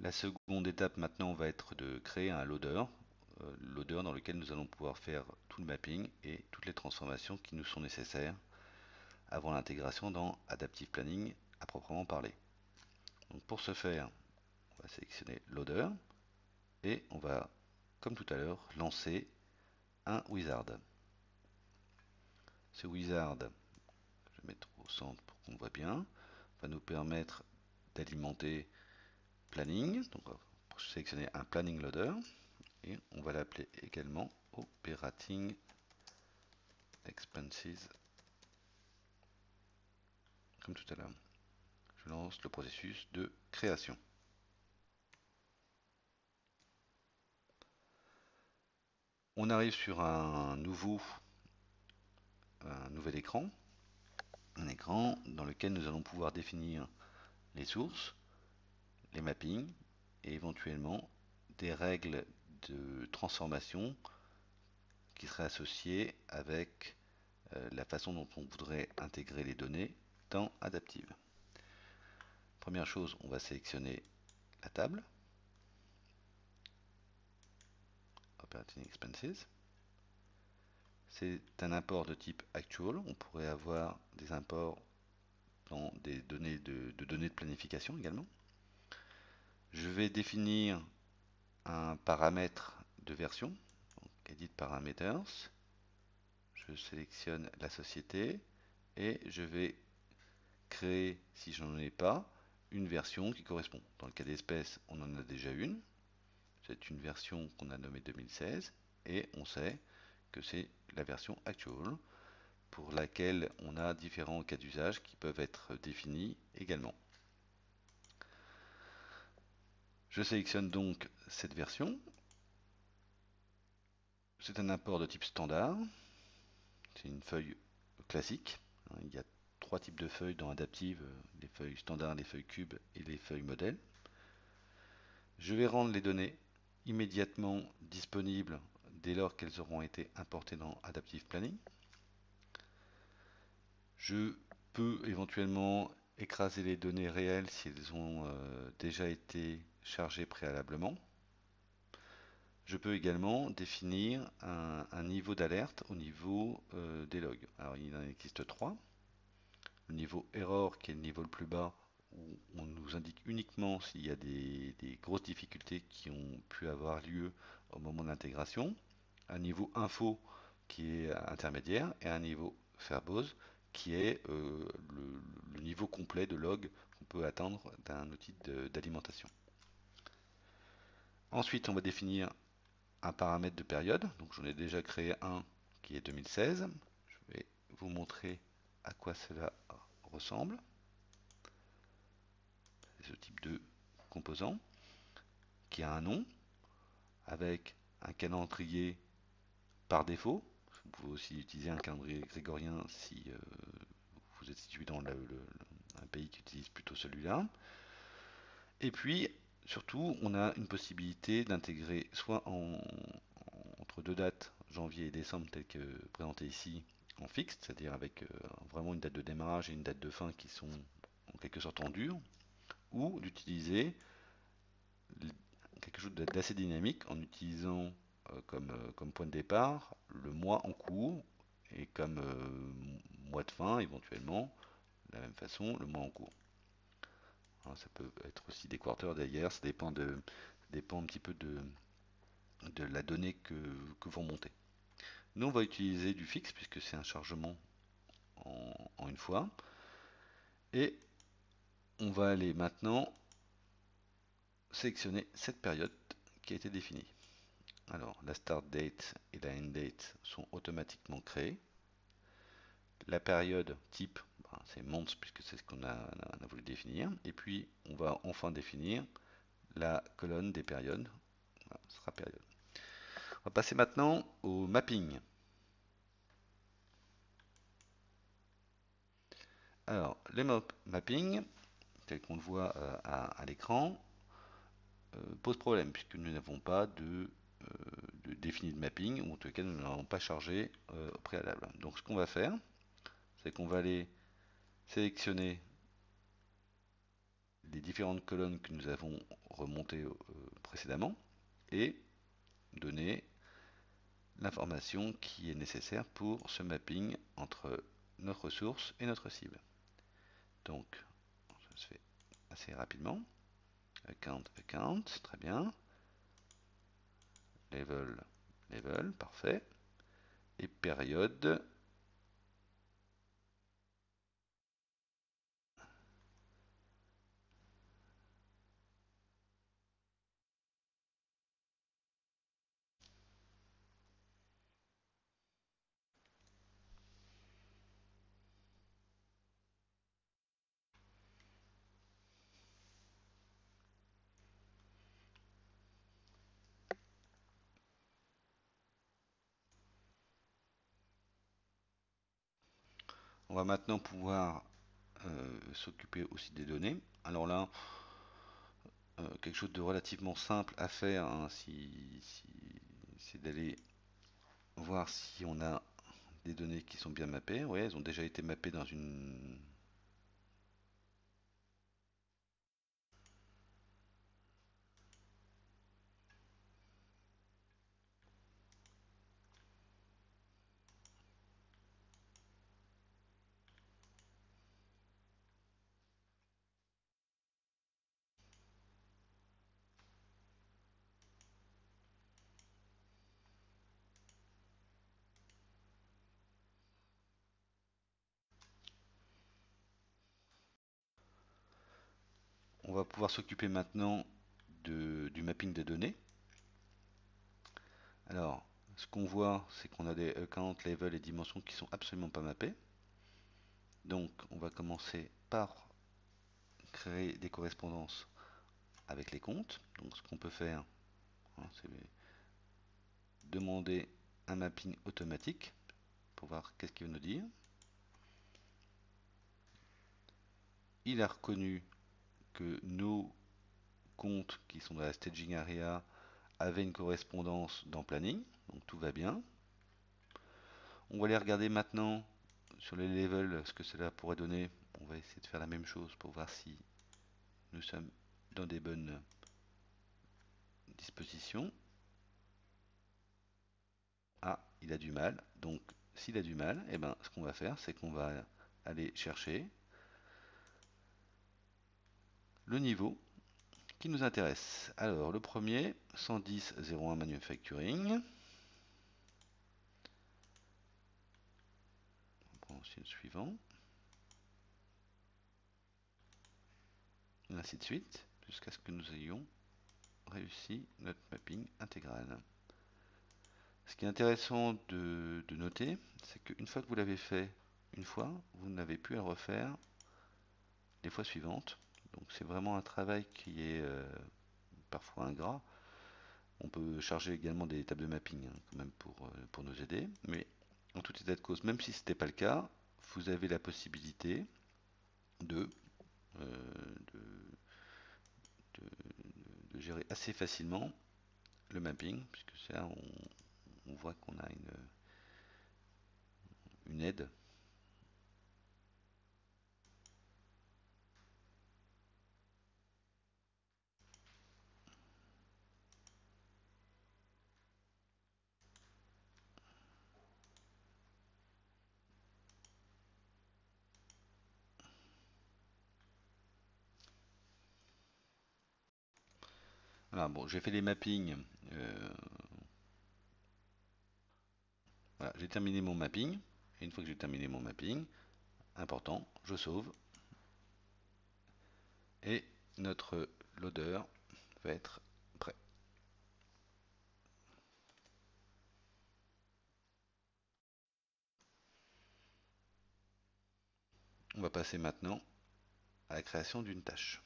La seconde étape maintenant va être de créer un loader dans lequel nous allons pouvoir faire tout le mapping et toutes les transformations qui nous sont nécessaires avant l'intégration dans Adaptive Planning à proprement parler. Donc pour ce faire, on va sélectionner Loader et on va, comme tout à l'heure, lancer un wizard. Ce wizard, je vais mettre au centre pour qu'on voit bien, va nous permettre d'alimenter planning. Donc pour sélectionner un planning loader et on va l'appeler également operating expenses comme tout à l'heure. Je lance le processus de création. On arrive sur un nouvel écran, un écran dans lequel nous allons pouvoir définir les sources, les mappings et éventuellement des règles de transformation qui seraient associées avec la façon dont on voudrait intégrer les données dans Adaptive. Première chose, on va sélectionner la table, Operating Expenses. C'est un import de type actual. On pourrait avoir des imports dans des données de données de planification également. Je vais définir un paramètre de version, donc Edit Parameters. Je sélectionne la société et je vais créer, si je n'en ai pas, une version qui correspond. Dans le cas d'espèce, on en a déjà une. C'est une version qu'on a nommée 2016 et on sait que c'est la version actuelle pour laquelle on a différents cas d'usage qui peuvent être définis également. Je sélectionne donc cette version. C'est un import de type standard. C'est une feuille classique. Il y a trois types de feuilles dans Adaptive, les feuilles standards, les feuilles cubes et les feuilles modèles. Je vais rendre les données immédiatement disponibles dès lors qu'elles auront été importées dans Adaptive Planning. Je peux éventuellement écraser les données réelles si elles ont déjà été chargées préalablement. Je peux également définir un niveau d'alerte au niveau des logs. Alors il en existe trois. Le niveau error qui est le niveau le plus bas où on nous indique uniquement s'il y a des grosses difficultés qui ont pu avoir lieu au moment de l'intégration. Un niveau info qui est intermédiaire et un niveau verbose qui est le niveau complet de log qu'on peut attendre d'un outil d'alimentation. Ensuite, on va définir un paramètre de période. Donc j'en ai déjà créé un qui est 2016. Je vais vous montrer à quoi cela ressemble. C'est ce type de composant qui a un nom avec un calendrier par défaut. Vous pouvez aussi utiliser un calendrier grégorien si vous êtes situé dans un pays qui utilise plutôt celui-là. Et puis, surtout, on a une possibilité d'intégrer soit entre deux dates, janvier et décembre, telles que présentées ici, en fixe, c'est-à-dire avec vraiment une date de démarrage et une date de fin qui sont en quelque sorte en dur, ou d'utiliser quelque chose d'assez dynamique en utilisant comme point de départ le mois en cours et comme mois de fin éventuellement, de la même façon, le mois en cours. Alors, ça peut être aussi des quarters d'ailleurs, ça dépend un petit peu de la donnée que vous remontez. Nous, on va utiliser du fixe puisque c'est un chargement en une fois. Et on va aller maintenant sélectionner cette période qui a été définie. Alors, la start date et la end date sont automatiquement créées. La période type, c'est months puisque c'est ce qu'on a voulu définir. Et puis, on va enfin définir la colonne des périodes. Voilà, ce sera période. On va passer maintenant au mapping. Alors, les mapping, tel qu'on le voit à l'écran, pose problème puisque nous n'avons pas de défini de mapping ou en tout cas nous n'avons pas chargé au préalable. Donc ce qu'on va faire, c'est qu'on va aller sélectionner les différentes colonnes que nous avons remontées précédemment et donner l'information qui est nécessaire pour ce mapping entre notre source et notre cible. Donc, ça se fait assez rapidement. Account, très bien. Level, parfait. Et période. On va maintenant pouvoir s'occuper aussi des données. Alors là, quelque chose de relativement simple à faire, hein, c'est d'aller voir si on a des données qui sont bien mappées. Oui, elles ont déjà été mappées dans une... On va pouvoir s'occuper maintenant du mapping des données. Alors, ce qu'on voit, c'est qu'on a des accounts, level et dimensions qui sont absolument pas mappés. Donc, on va commencer par créer des correspondances avec les comptes. Donc, ce qu'on peut faire, hein, c'est demander un mapping automatique pour voir qu'est-ce qu'il veut nous dire. Il a reconnu que nos comptes qui sont dans la staging area avaient une correspondance dans planning, donc tout va bien. On va aller regarder maintenant sur les levels ce que cela pourrait donner. On va essayer de faire la même chose pour voir si nous sommes dans des bonnes dispositions. Ah, il a du mal. Donc, s'il a du mal, eh ben, ce qu'on va faire, c'est qu'on va aller chercher le niveau qui nous intéresse. Alors, le premier, 110.01 manufacturing. On prend aussi le suivant. Et ainsi de suite, jusqu'à ce que nous ayons réussi notre mapping intégral. Ce qui est intéressant de noter, c'est qu'une fois que vous l'avez fait une fois, vous n'avez plus à le refaire les fois suivantes. Donc c'est vraiment un travail qui est parfois ingrat. On peut charger également des tables de mapping hein, quand même pour nous aider. Mais en tout état de cause, même si ce n'était pas le cas, vous avez la possibilité de, euh, de, de gérer assez facilement le mapping, puisque ça, on voit qu'on a une aide. Voilà, bon, j'ai fait les mappings. Voilà, j'ai terminé mon mapping. Et une fois que j'ai terminé mon mapping, important, je sauve. Et notre loader va être prêt. On va passer maintenant à la création d'une tâche.